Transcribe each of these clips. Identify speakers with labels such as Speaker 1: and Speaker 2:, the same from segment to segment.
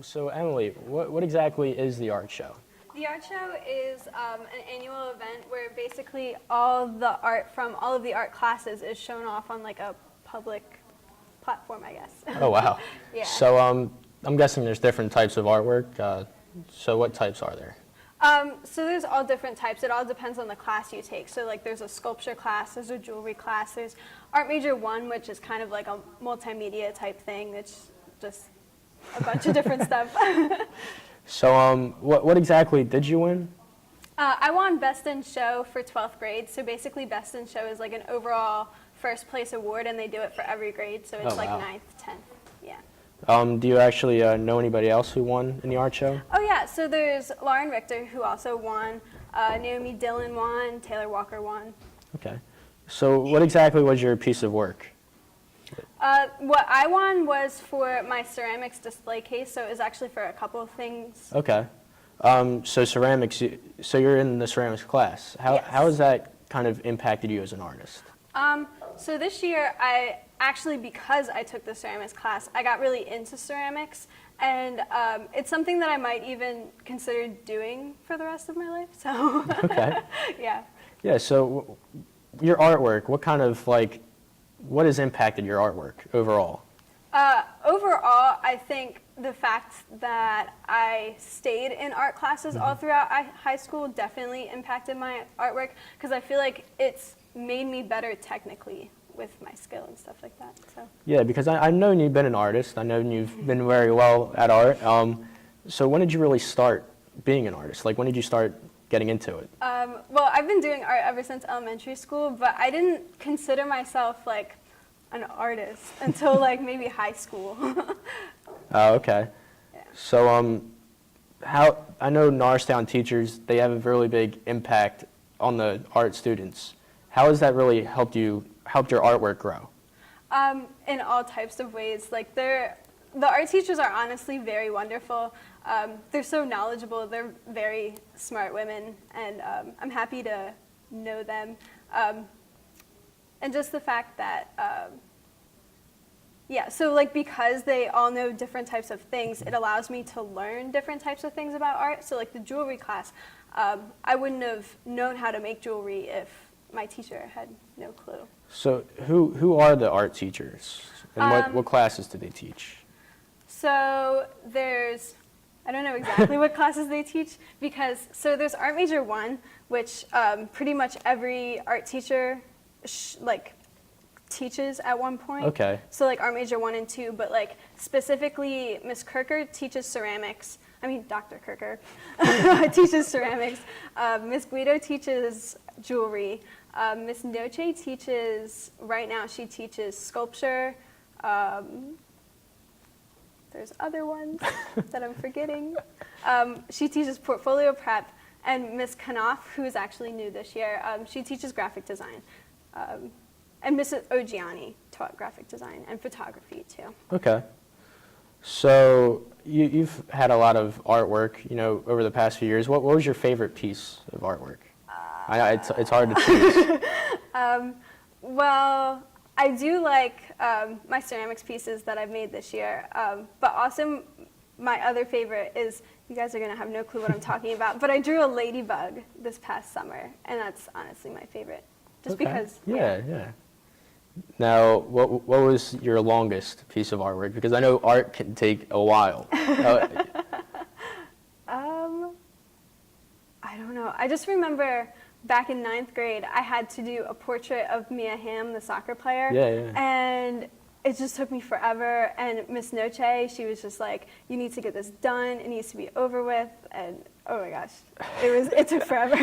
Speaker 1: So Emily, what exactly is the art show?
Speaker 2: The art show is an annual event where basically all the art from all of the art classes is shown off on like a public platform, I guess.
Speaker 1: Oh wow.
Speaker 2: Yeah.
Speaker 1: So I'm guessing there's different types of artwork. So what types are there?
Speaker 2: So there's all different types. It all depends on the class you take. So like there's a sculpture class, there's a jewelry class, there's Art Major 1, which is kind of like a multimedia type thing. It's just a bunch of different stuff.
Speaker 1: So what exactly did you win?
Speaker 2: I won Best in Show for 12th grade. So basically Best in Show is like an overall first place award, and they do it for every grade. So it's like
Speaker 1: wow.
Speaker 2: 9th, 10th, yeah.
Speaker 1: Do you actually know anybody else who won in the art show?
Speaker 2: Oh yeah, so there's Lauren Richter, who also won, Naomi Dillon won, Taylor Walker won.
Speaker 1: Okay. So what exactly was your piece of work?
Speaker 2: What I won was for my ceramics display case, so it was actually for a couple of things.
Speaker 1: Okay. So ceramics, so you're in the ceramics class.
Speaker 2: Yes.
Speaker 1: How has that kind of impacted you as an artist?
Speaker 2: So this year, because I took the ceramics class, I got really into ceramics, and it's something that I might even consider doing for the rest of my life, so.
Speaker 1: Okay.
Speaker 2: Yeah.
Speaker 1: Yeah, so your artwork, what has impacted your artwork overall?
Speaker 2: Overall, I think the fact that I stayed in art classes all throughout high school definitely impacted my artwork, because I feel like it's made me better technically with my skill and stuff like that. So. Yeah,
Speaker 1: because I've known you've been an artist. I know you've been very well at art. So when did you really start being an artist? Like, when did you start getting into it?
Speaker 2: Well, I've been doing art ever since elementary school, but I didn't consider myself like an artist until like maybe high school.
Speaker 1: Oh, okay.
Speaker 2: Yeah.
Speaker 1: So I know Norristown teachers, they have a really big impact on the art students. How has that really helped your artwork grow?
Speaker 2: In all types of ways. Like the art teachers are honestly very wonderful. They're so knowledgeable. They're very smart women, and I'm happy to know them. And just the fact that, so like because they all know different types of things, it allows me to learn different types of things about art. So like the jewelry class, I wouldn't have known how to make jewelry if my teacher had no clue.
Speaker 1: So who are the art teachers, and what classes do they teach?
Speaker 2: So I don't know exactly what classes they teach, so there's Art Major 1, which pretty much every art teacher teaches at one point. Okay. So like Art Major 1 and 2, but like specifically Miss Kirker teaches ceramics. I mean, Dr. Kirker teaches ceramics. Miss Guido teaches jewelry. Miss Noche teaches, right now she teaches sculpture. There's other ones that I'm forgetting. She teaches portfolio prep. And Miss Knopf, who is actually new this year, she teaches graphic design. And Mrs. Ogiani taught graphic design and photography too.
Speaker 1: Okay. So you've had a lot of artwork, over the past few years. What was your favorite piece of artwork? It's hard to choose.
Speaker 2: Well, I do like my ceramics pieces that I've made this year, but also my other favorite is, you guys are going to have no clue what I'm talking about, but I drew a ladybug this past summer, and that's honestly my favorite, just because.
Speaker 1: Yeah. Now, what was your longest piece of artwork? Because I know art can take a while.
Speaker 2: I don't know. I just remember back in 9th grade, I had to do a portrait of Mia Hamm, the soccer player. Yeah. And it just took me forever. And Miss Noche, she was just like, you need to get this done. It needs to be over with. And oh my gosh, it took forever.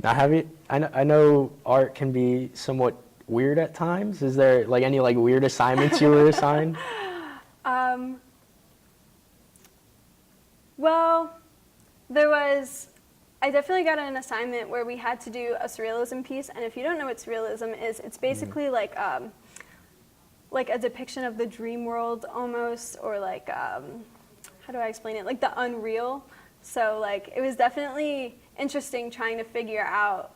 Speaker 1: Now, I know art can be somewhat weird at times. Is there like any weird assignments you were assigned?
Speaker 2: Well, I definitely got an assignment where we had to do a surrealism piece, and if you don't know what surrealism is, it's basically like a depiction of the dream world almost, or how do I explain it? Like the unreal. So it was definitely interesting trying to figure out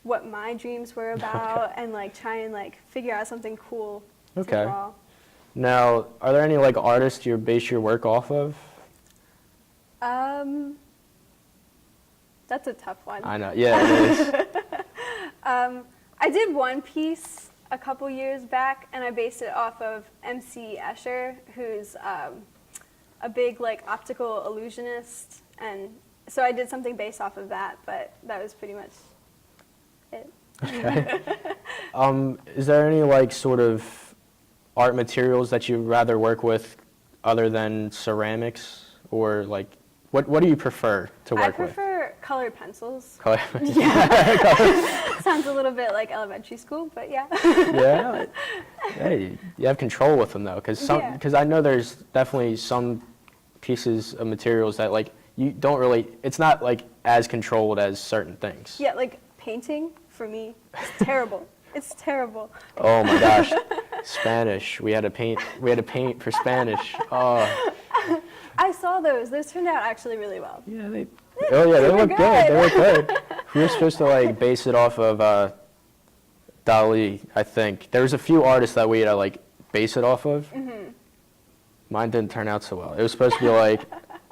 Speaker 2: what my dreams were about and try and figure out something cool.
Speaker 1: Okay. Now, are there any like artists you base your work off of?
Speaker 2: That's a tough one.
Speaker 1: I know. Yeah, it is.
Speaker 2: I did one piece a couple years back, and I based it off of MC Escher, who's a big like optical illusionist, and so I did something based off of that. But that was pretty much it.
Speaker 1: Okay. Is there any like sort of art materials that you'd rather work with other than ceramics, or like what do you prefer to work with?
Speaker 2: I prefer colored pencils.
Speaker 1: Color.
Speaker 2: Yeah. Sounds a little bit like elementary school, but yeah.
Speaker 1: Yeah. Hey, you have control with them though, because
Speaker 2: Yeah.
Speaker 1: I know there's definitely some pieces of materials that like you don't really. It's not like as controlled as certain things.
Speaker 2: Yeah, like painting for me is terrible. It's terrible.
Speaker 1: Oh my gosh, Spanish. We had to paint for Spanish. Oh.
Speaker 2: I saw those. Those turned out actually really well.
Speaker 1: Yeah, they look good. They look good. We were supposed to like base it off of Dali, I think. There was a few artists that we had to like base it off of. Mm-hmm. Mine didn't turn out so well. It was supposed to be like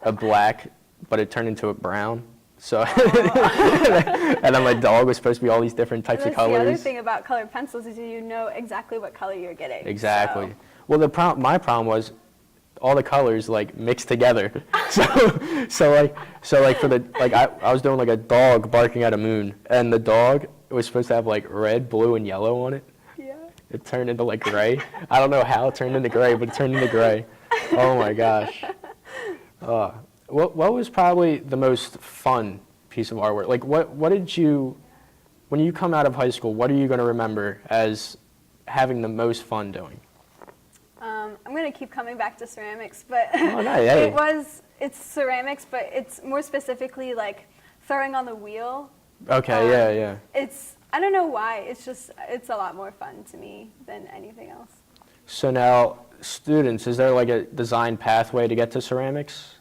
Speaker 1: a black, but it turned into a brown. So, and then my dog was supposed to be all these different types of colors.
Speaker 2: The other thing about colored pencils is you know exactly what color you're getting.
Speaker 1: Exactly.
Speaker 2: So.
Speaker 1: Well, my problem was all the colors like mixed together. So like for the like I was doing like a dog barking at a moon, and the dog was supposed to have like red, blue, and yellow on it.
Speaker 2: Yeah.
Speaker 1: It turned into like gray. I don't know how it turned into gray, but it turned into gray. Oh my gosh. What was probably the most fun piece of artwork? Like what did you, when you come out of high school, what are you going to remember as having the most fun doing?
Speaker 2: I'm going to keep coming back to ceramics, but
Speaker 1: Oh, no, hey.
Speaker 2: it's ceramics, but it's more specifically like throwing on the wheel.
Speaker 1: Okay, yeah.
Speaker 2: I don't know why, it's a lot more fun to me than anything else.
Speaker 1: So now, students, is there like a design pathway to get to ceramics?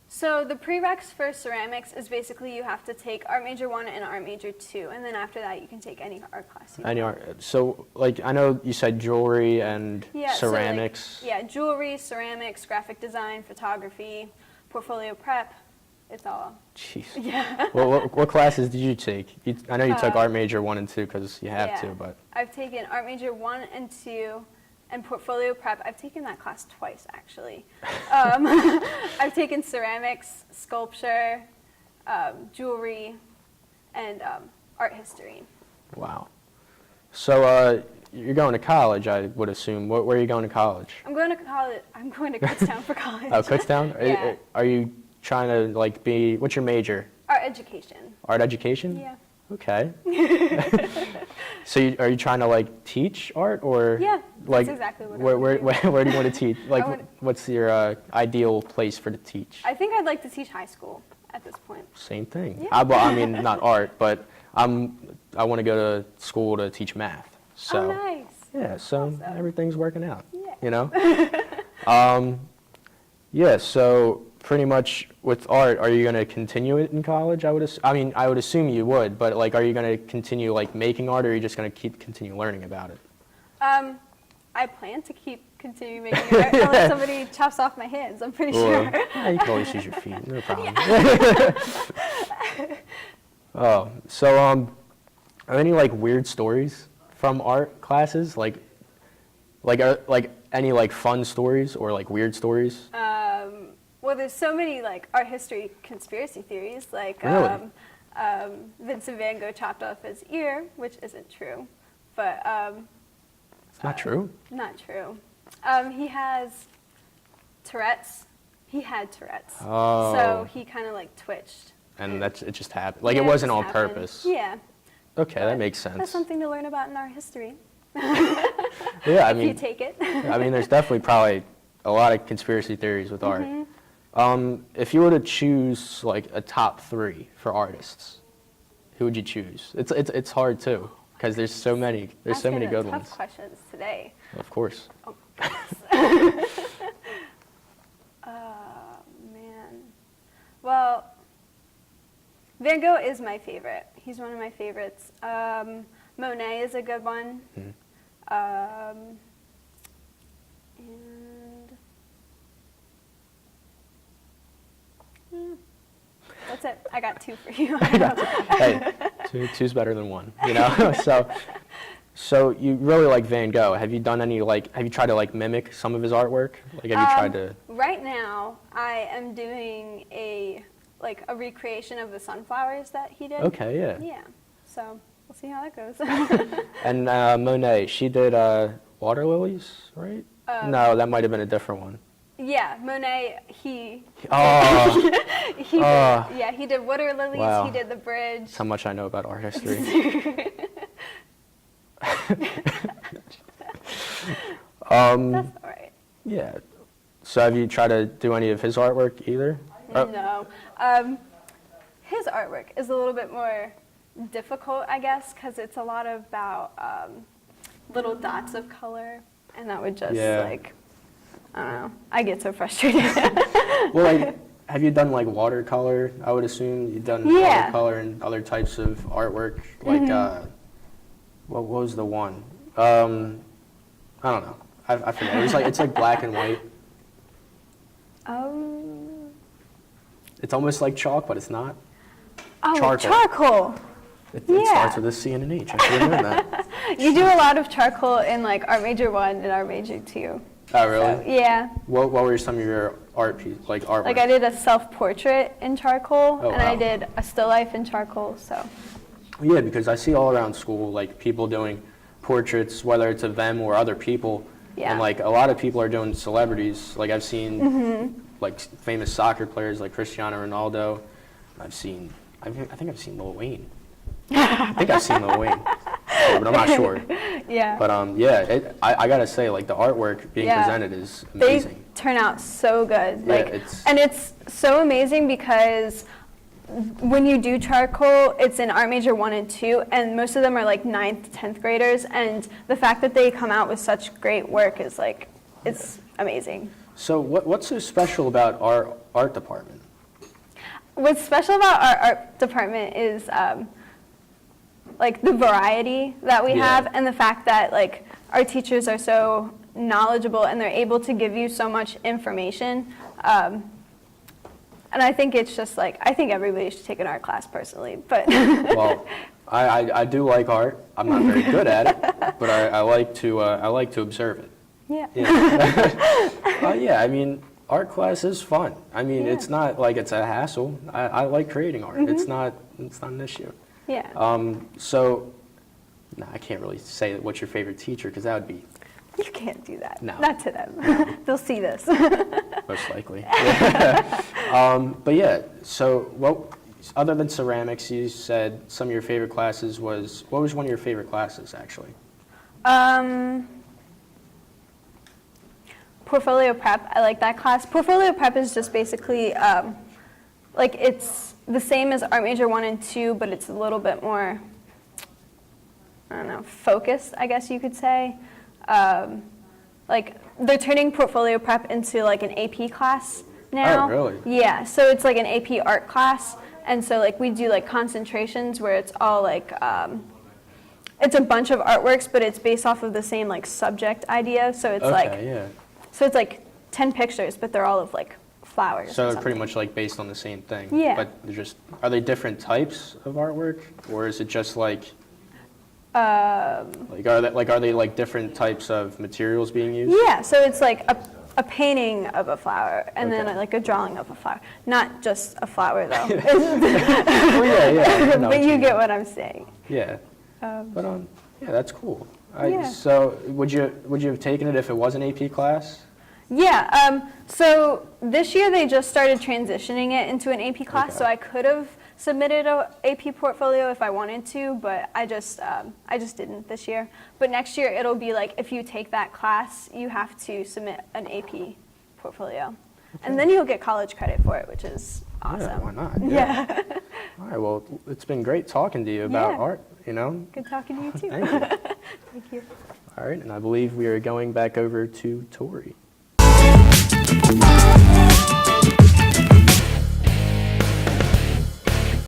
Speaker 2: So the prereqs for ceramics is basically you have to take Art Major 1 and Art Major 2, and then after that you can take any art class you want.
Speaker 1: Any art. So like I know you said jewelry and ceramics.
Speaker 2: So like, jewelry, ceramics, graphic design, photography, portfolio prep. It's all.
Speaker 1: Jeez.
Speaker 2: Yeah.
Speaker 1: Well, what classes did you take? I know you took Art Major 1 and 2 because you have to, but.
Speaker 2: I've taken Art Major 1 and 2 and portfolio prep. I've taken that class twice, actually. I've taken ceramics, sculpture, jewelry, and art history.
Speaker 1: Wow. So you're going to college, I would assume. Where are you going to college?
Speaker 2: I'm going to college. I'm going to Kutztown for college.
Speaker 1: Oh, Kutztown?
Speaker 2: Yeah.
Speaker 1: Are you trying to like be, what's your major?
Speaker 2: Art education.
Speaker 1: Art education?
Speaker 2: Yeah.
Speaker 1: Okay. So are you trying to like teach art, or
Speaker 2: Yeah,
Speaker 1: like
Speaker 2: that's exactly what
Speaker 1: where do you want to teach? Like
Speaker 2: I wanna-
Speaker 1: what's your ideal place for to teach?
Speaker 2: I think I'd like to teach high school at this point.
Speaker 1: Same thing.
Speaker 2: Yeah.
Speaker 1: I mean not art, but I want to go to school to teach math. So
Speaker 2: Oh, nice.
Speaker 1: yeah, so
Speaker 2: Awesome.
Speaker 1: everything's working out.
Speaker 2: Yeah.
Speaker 1: You know? Yeah, so pretty much with art, are you going to continue it in college? I would assume you would, but like, are you going to continue like making art, or are you just going to continue learning about it?
Speaker 2: I plan to continue making art unless somebody chops off my hands. I'm pretty sure.
Speaker 1: Yeah, you can always use your feet, no problem. Oh, so are there any like weird stories from art classes? Like any like fun stories or like weird stories?
Speaker 2: Well, there's so many like art history conspiracy theories, like
Speaker 1: Really?
Speaker 2: Vincent van Gogh chopped off his ear, which isn't true, but
Speaker 1: It's not true.
Speaker 2: not true. He has Tourette's. He had Tourette's,
Speaker 1: Oh.
Speaker 2: so he kind of like twitched.
Speaker 1: And it just happened. Like
Speaker 2: Yeah,
Speaker 1: it wasn't
Speaker 2: just
Speaker 1: on
Speaker 2: happened.
Speaker 1: purpose.
Speaker 2: Yeah.
Speaker 1: Okay, that makes
Speaker 2: That's
Speaker 1: sense.
Speaker 2: something to learn about in our history.
Speaker 1: Yeah, I
Speaker 2: If you
Speaker 1: mean,
Speaker 2: take it.
Speaker 1: there's definitely probably a lot of conspiracy theories with art. If you were to choose like a top 3 for artists, who would you choose? It's hard too, because there's so many. There's so many
Speaker 2: Asking the
Speaker 1: good
Speaker 2: tough
Speaker 1: ones.
Speaker 2: questions today.
Speaker 1: Of course.
Speaker 2: Oh, goodness. Man. Well, Van Gogh is my favorite. He's one of my favorites. Monet is a good one. And that's it. I got 2 for you.
Speaker 1: Hey, two's better than one, you know? So you really like Van Gogh. Have you done any, like, have you tried to, like, mimic some of his artwork? Like, have you tried to?
Speaker 2: Right now, I am doing a recreation of the sunflowers that he did.
Speaker 1: Okay, yeah.
Speaker 2: Yeah. So we'll see how that goes.
Speaker 1: And Monet, she did water lilies, right? No, that might have been a different one.
Speaker 2: Yeah, Monet, he
Speaker 1: Oh,
Speaker 2: he
Speaker 1: Oh.
Speaker 2: did, yeah, he did water lilies,
Speaker 1: Wow.
Speaker 2: he did the bridge.
Speaker 1: that's how much I know about art history.
Speaker 2: That's all right.
Speaker 1: Yeah. So have you tried to do any of his artwork either?
Speaker 2: No. His artwork is a little bit more difficult, I guess, because it's a lot about little dots of color, and that would just, like, I don't know. I get so frustrated.
Speaker 1: Well, like, have you done, like, watercolor? I would assume you've done
Speaker 2: Yeah.
Speaker 1: watercolor and other types of artwork. Like, what was the one? I don't know. I forget. It's like black and white. It's almost like chalk, but it's not.
Speaker 2: Oh,
Speaker 1: Charcoal.
Speaker 2: charcoal.
Speaker 1: It
Speaker 2: Yeah.
Speaker 1: starts with a C and an H. I should have known that.
Speaker 2: You do a lot of charcoal in like Art Major 1 and Art Major 2.
Speaker 1: Oh, really?
Speaker 2: So, yeah.
Speaker 1: What were some of your artwork?
Speaker 2: Like I did a self-portrait in charcoal,
Speaker 1: Oh,
Speaker 2: and I
Speaker 1: wow.
Speaker 2: did a still life in charcoal, so.
Speaker 1: Yeah, because I see all around school, like, people doing portraits, whether it's of them or other people.
Speaker 2: Yeah.
Speaker 1: And, like, a lot of people are doing celebrities. Like, I've seen, like, famous soccer players like Cristiano Ronaldo. I think I've seen Lil Wayne. I think I've seen Lil Wayne, but I'm not sure.
Speaker 2: Yeah.
Speaker 1: But, yeah, I gotta say, like, the artwork being
Speaker 2: Yeah.
Speaker 1: presented is
Speaker 2: They
Speaker 1: amazing.
Speaker 2: turn out so good.
Speaker 1: Yeah,
Speaker 2: Like,
Speaker 1: it's-
Speaker 2: and it's so amazing because when you do charcoal, it's in Art Major 1 and 2, and most of them are like 9th, 10th graders, and the fact that they come out with such great work is like, it's amazing.
Speaker 1: So what's so special about our art department?
Speaker 2: What's special about our art department is like the variety that we
Speaker 1: Yeah.
Speaker 2: have, and the fact that like our teachers are so knowledgeable and they're able to give you so much information. And I think it's just like, I think everybody should take an art class personally, but.
Speaker 1: Well, I do like art. I'm not very good at it, but I like to observe it.
Speaker 2: Yeah.
Speaker 1: Yeah, I mean, art class is fun. I mean,
Speaker 2: Yeah.
Speaker 1: it's not like it's a hassle. I like creating art. It's not an issue.
Speaker 2: Yeah.
Speaker 1: So, no, I can't really say what's your favorite teacher because that would be
Speaker 2: You can't do that.
Speaker 1: No.
Speaker 2: Not to them. They'll see this.
Speaker 1: most likely. But yeah, so other than ceramics, you said some of your favorite classes what was one of your favorite classes actually?
Speaker 2: Portfolio prep. I like that class. Portfolio prep is just basically like it's the same as Art Major 1 and 2, but it's a little bit more, I don't know, focused, I guess you could say. Like they're turning portfolio prep into like an AP class now.
Speaker 1: Oh, really?
Speaker 2: Yeah, so it's like an AP art class, and so like we do like concentrations where it's all like it's a bunch of artworks, but it's based off of the same like subject idea. So it's
Speaker 1: Yeah.
Speaker 2: so it's like 10 pictures, but they're all of like flowers.
Speaker 1: So
Speaker 2: or
Speaker 1: they're pretty
Speaker 2: something.
Speaker 1: much like based on the same thing.
Speaker 2: Yeah.
Speaker 1: But are they different types of artwork, or is it just like? Are they like different types of materials being used?
Speaker 2: Yeah, so it's like a painting of a flower, and
Speaker 1: Okay.
Speaker 2: then like a drawing of a flower. Not just a flower though.
Speaker 1: Well, yeah. I know
Speaker 2: But
Speaker 1: what
Speaker 2: you
Speaker 1: mean.
Speaker 2: get what I'm saying.
Speaker 1: Yeah. But yeah, that's cool.
Speaker 2: Yeah.
Speaker 1: So would you have taken it if it was an AP class?
Speaker 2: Yeah, so this year they just started transitioning it into an AP class,
Speaker 1: Okay.
Speaker 2: so I could have submitted a AP portfolio if I wanted to, but I just didn't this year. But next year it'll be like if you take that class, you have to submit an AP portfolio. And then you'll get college credit for it, which is awesome.
Speaker 1: Yeah, why not?
Speaker 2: Yeah.
Speaker 1: All right, well, it's been great talking to you about
Speaker 2: Yeah.
Speaker 1: art, you know?
Speaker 2: Good talking to you too.
Speaker 1: Thank you.
Speaker 2: Thank you.
Speaker 1: All right, and I believe we are going back over to Tori.